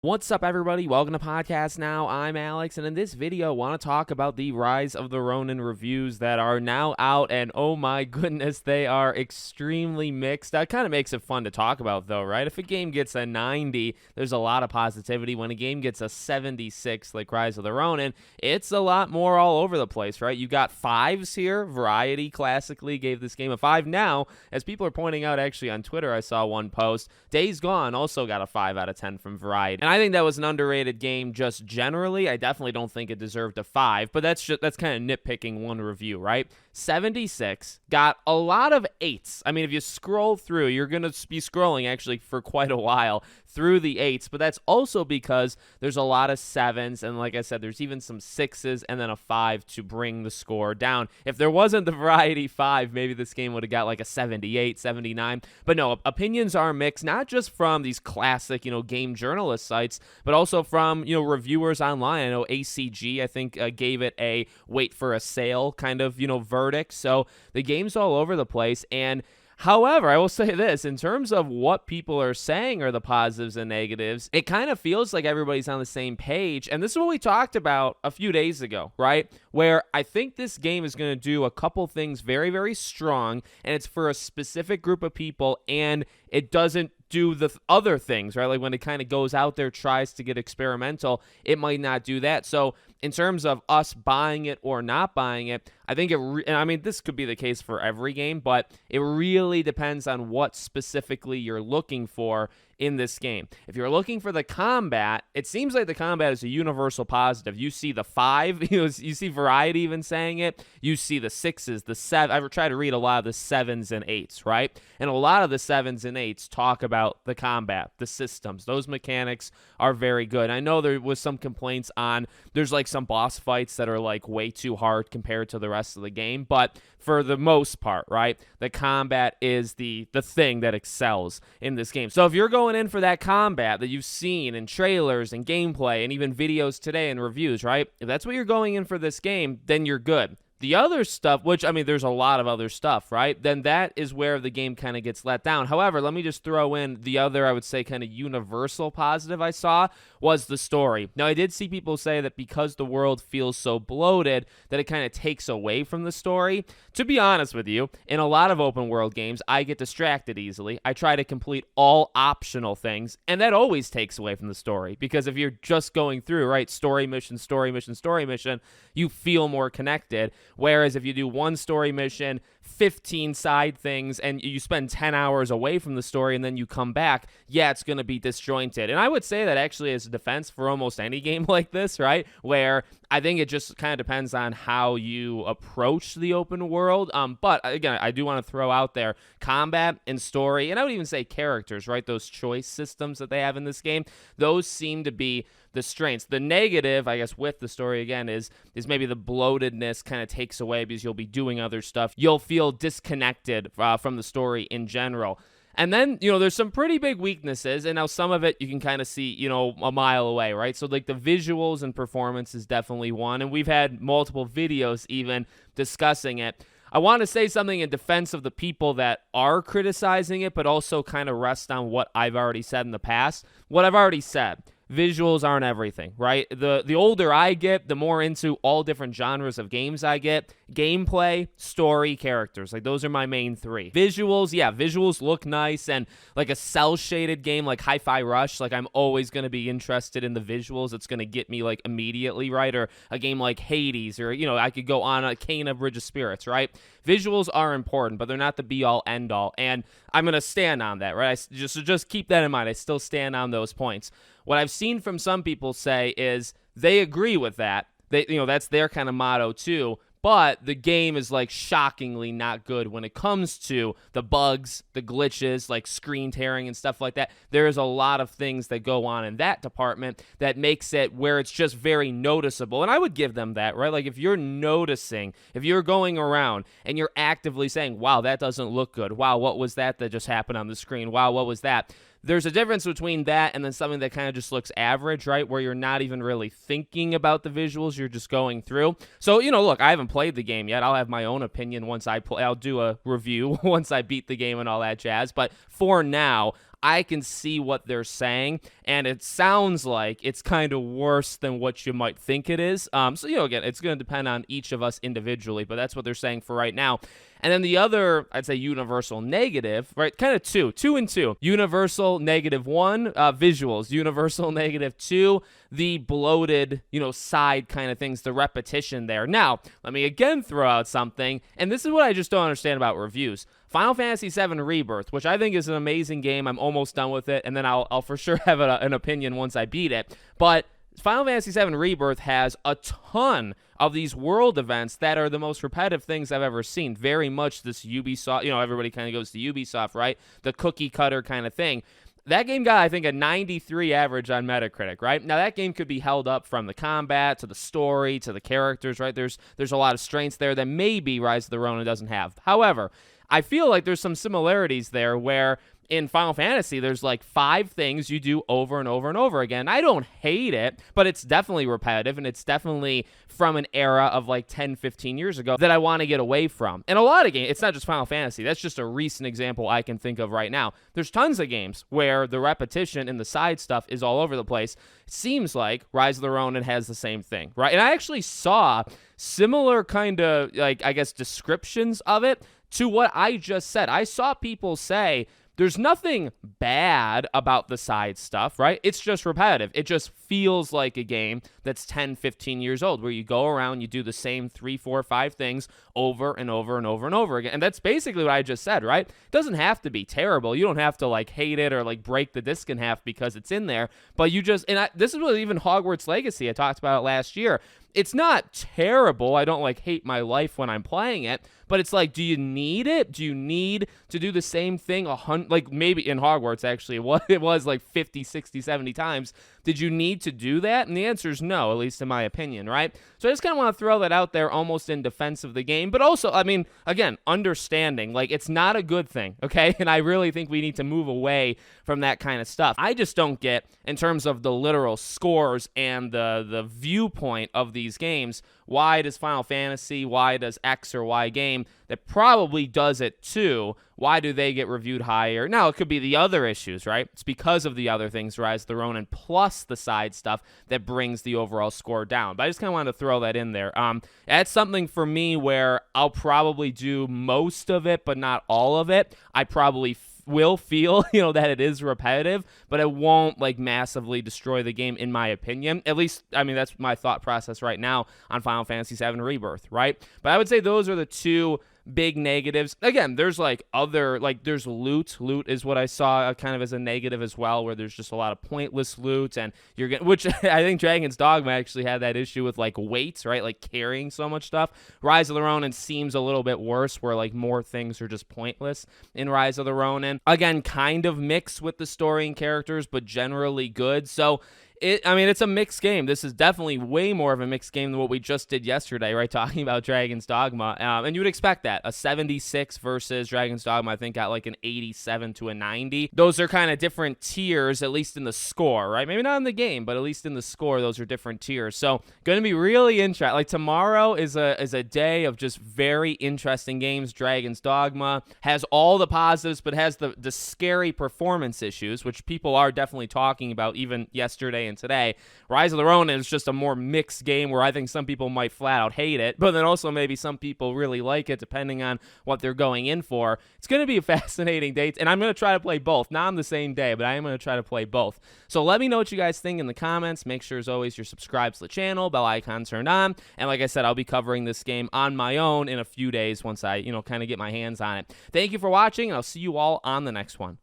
What's up, everybody? Welcome to Podcast Now. I'm Alex, and in this video, I want to talk about the Rise of the Ronin reviews that are now out, and oh my goodness, they are extremely mixed. That kind of makes it fun to talk about, though, right? If a game gets a 90, there's a lot of positivity. When a game gets a 76, like Rise of the Ronin, it's a lot more all over the place, right? You got 5s here. Variety classically gave this game a 5. Now, as people are pointing out, actually on Twitter, I saw one post, Days Gone also got a 5 out of 10 from Variety. And I think that was an underrated game just generally. I definitely don't think it deserved a 5, but that's kind of nitpicking one review, right? 76 got a lot of 8s. I mean, if you scroll through, you're going to be scrolling actually for quite a while through the 8s, but that's also because there's a lot of 7s, and like I said, there's even some 6s and then a 5 to bring the score down. If there wasn't the Variety 5, maybe this game would have got like a 78, 79, but no, opinions are mixed, not just from these classic, game journalist sites, but also from, reviewers online. I know ACG, I think, gave it a wait for a sale kind of, verdict, so the game's all over the place. And however, I will say this, in terms of what people are saying are the positives and negatives, it kind of feels like everybody's on the same page. And this is what we talked about a few days ago, right? Where I think this game is going to do a couple things very, very strong, and it's for a specific group of people, and it doesn't do the other things, right? Like when it kind of goes out there, tries to get experimental, it might not do that. So in terms of us buying it or not buying it, I think and I mean, this could be the case for every game, but it really depends on what specifically you're looking for in this game. If you're looking for the combat, it seems like the combat is a universal positive. You see the 5, you see Variety even saying it. You see the 6s, the 7. I've tried to read a lot of the 7s and 8s, right? And a lot of the 7s and 8s talk about the combat, the systems. Those mechanics are very good. I know there was some complaints on there's like some boss fights that are like way too hard compared to the rest of the game, but for the most part, right, the combat is the thing that excels in this game. So if you're going in for that combat that you've seen in trailers and gameplay and even videos today and reviews, right, if that's what you're going in for this game, then you're good. The other stuff, which, I mean, there's a lot of other stuff, right? Then that is where the game kind of gets let down. However, let me just throw in the other, I would say, kind of universal positive I saw was the story. Now, I did see people say that because the world feels so bloated that it kind of takes away from the story. To be honest with you, in a lot of open world games, I get distracted easily. I try to complete all optional things, and that always takes away from the story. Because if you're just going through, right, story mission, story mission, story mission, you feel more connected. Whereas if you do one story mission, 15 side things, and you spend 10 hours away from the story and then you come back, yeah, it's going to be disjointed. And I would say that actually as a defense for almost any game like this, right, where I think it just kind of depends on how you approach the open world. But again, I do want to throw out there combat and story, and I would even say characters, right, those choice systems that they have in this game, those seem to be the strengths. The negative, I guess, with the story again is maybe the bloatedness kind of takes away because you'll be doing other stuff. You'll feel disconnected from the story in general. And then, there's some pretty big weaknesses, and now some of it you can kind of see, a mile away, right? So, like, the visuals and performance is definitely one, and we've had multiple videos even discussing it. I want to say something in defense of the people that are criticizing it, but also kind of rest on what I've already said in the past. What I've already said. Visuals aren't everything, right? The older I get, the more into all different genres of games I get. Gameplay, story, characters. Like, those are my main 3. Visuals, yeah, visuals look nice, and like a cel-shaded game like Hi-Fi Rush, like I'm always going to be interested in the visuals. It's going to get me like immediately, right? Or a game like Hades, or, I could go on a Kena Bridge of Spirits, right? Visuals are important, but they're not the be-all, end-all, and I'm going to stand on that, right? Just keep that in mind. I still stand on those points. What I've seen from some people say is they agree with that. That's their kind of motto too. But the game is like shockingly not good when it comes to the bugs, the glitches, like screen tearing and stuff like that. There's a lot of things that go on in that department that makes it where it's just very noticeable. And I would give them that, right? Like if you're noticing, if you're going around and you're actively saying, wow, that doesn't look good. Wow, what was that just happened on the screen? Wow, what was that? There's a difference between that and then something that kind of just looks average, right? Where you're not even really thinking about the visuals, you're just going through. So, look, I haven't played the game yet. I'll have my own opinion once I play. I'll do a review once I beat the game and all that jazz. But for now, I can see what they're saying, and it sounds like it's kind of worse than what you might think it is. So, again, it's going to depend on each of us individually, but that's what they're saying for right now. And then the other, I'd say, universal negative, right? Kind of two and two. Universal -1, visuals. Universal -2, the bloated, side kind of things, the repetition there. Now, let me again throw out something, and this is what I just don't understand about reviews. Final Fantasy VII Rebirth, which I think is an amazing game. I'm almost done with it, and then I'll for sure have an opinion once I beat it. But Final Fantasy VII Rebirth has a ton of these world events that are the most repetitive things I've ever seen. Very much this Ubisoft, everybody kind of goes to Ubisoft, right? The cookie cutter kind of thing. That game got, I think, a 93 average on Metacritic, right? Now, that game could be held up from the combat to the story to the characters, right? There's a lot of strengths there that maybe Rise of the Ronin doesn't have. However, I feel like there's some similarities there where in Final Fantasy, there's like 5 things you do over and over and over again. I don't hate it, but it's definitely repetitive, and it's definitely from an era of like 10, 15 years ago that I want to get away from. And a lot of games, it's not just Final Fantasy. That's just a recent example I can think of right now. There's tons of games where the repetition and the side stuff is all over the place. It seems like Rise of the Ronin has the same thing, right? And I actually saw similar kind of, like, I guess, descriptions of it to what I just said. I saw people say, there's nothing bad about the side stuff, right? It's just repetitive. It just feels like a game that's 10, 15 years old, where you go around, you do the same 3, 4, 5 things over and over and over and over again. And that's basically what I just said, right? It doesn't have to be terrible. You don't have to like hate it or like break the disc in half because it's in there. But you just, this is what even Hogwarts Legacy, I talked about it last year. It's not terrible. I don't like hate my life when I'm playing it, but it's like, do you need it? Do you need to do the same thing like maybe in Hogwarts actually it was like 50, 60, 70 times. Did you need to do that? And the answer is no, at least in my opinion, right? So I just kind of want to throw that out there almost in defense of the game, but also, I mean, again, understanding, like, it's not a good thing, okay? And I really think we need to move away from that kind of stuff. I just don't get, in terms of the literal scores and the viewpoint of these games, why does Final Fantasy, why does X or Y game that probably does it too, why do they get reviewed higher? Now, it could be the other issues, right? It's because of the other things, Rise of the Ronin, plus the side stuff that brings the overall score down. But I just kind of wanted to throw that in there. That's something for me where I'll probably do most of it, but not all of it. I probably will feel, that it is repetitive, but it won't like massively destroy the game in my opinion. At least, I mean, that's my thought process right now on Final Fantasy VII Rebirth, right? But I would say those are the two big negatives. Again, there's like other, like there's loot. Loot is what I saw kind of as a negative as well, where there's just a lot of pointless loot, and you're getting, which I think Dragon's Dogma actually had that issue with like weights, right? Like carrying so much stuff. Rise of the Ronin seems a little bit worse, where like more things are just pointless in Rise of the Ronin. Again, kind of mixed with the story and characters, but generally good. So it's a mixed game. This is definitely way more of a mixed game than what we just did yesterday, right? Talking about Dragon's Dogma. And you would expect that. A 76 versus Dragon's Dogma, I think, got like an 87 to a 90. Those are kind of different tiers, at least in the score, right? Maybe not in the game, but at least in the score, those are different tiers. So, going to be really interesting. Like, tomorrow is a day of just very interesting games. Dragon's Dogma has all the positives, but has the scary performance issues, which people are definitely talking about even yesterday and today. Rise of the Ronin is just a more mixed game where I think some people might flat out hate it, but then also maybe some people really like it depending on what they're going in for. It's going to be a fascinating day, and I'm going to try to play both. Not on the same day, but I am going to try to play both. So let me know what you guys think in the comments. Make sure, as always, you're subscribed to the channel, bell icon turned on, and like I said, I'll be covering this game on my own in a few days once I, kind of get my hands on it. Thank you for watching, and I'll see you all on the next one.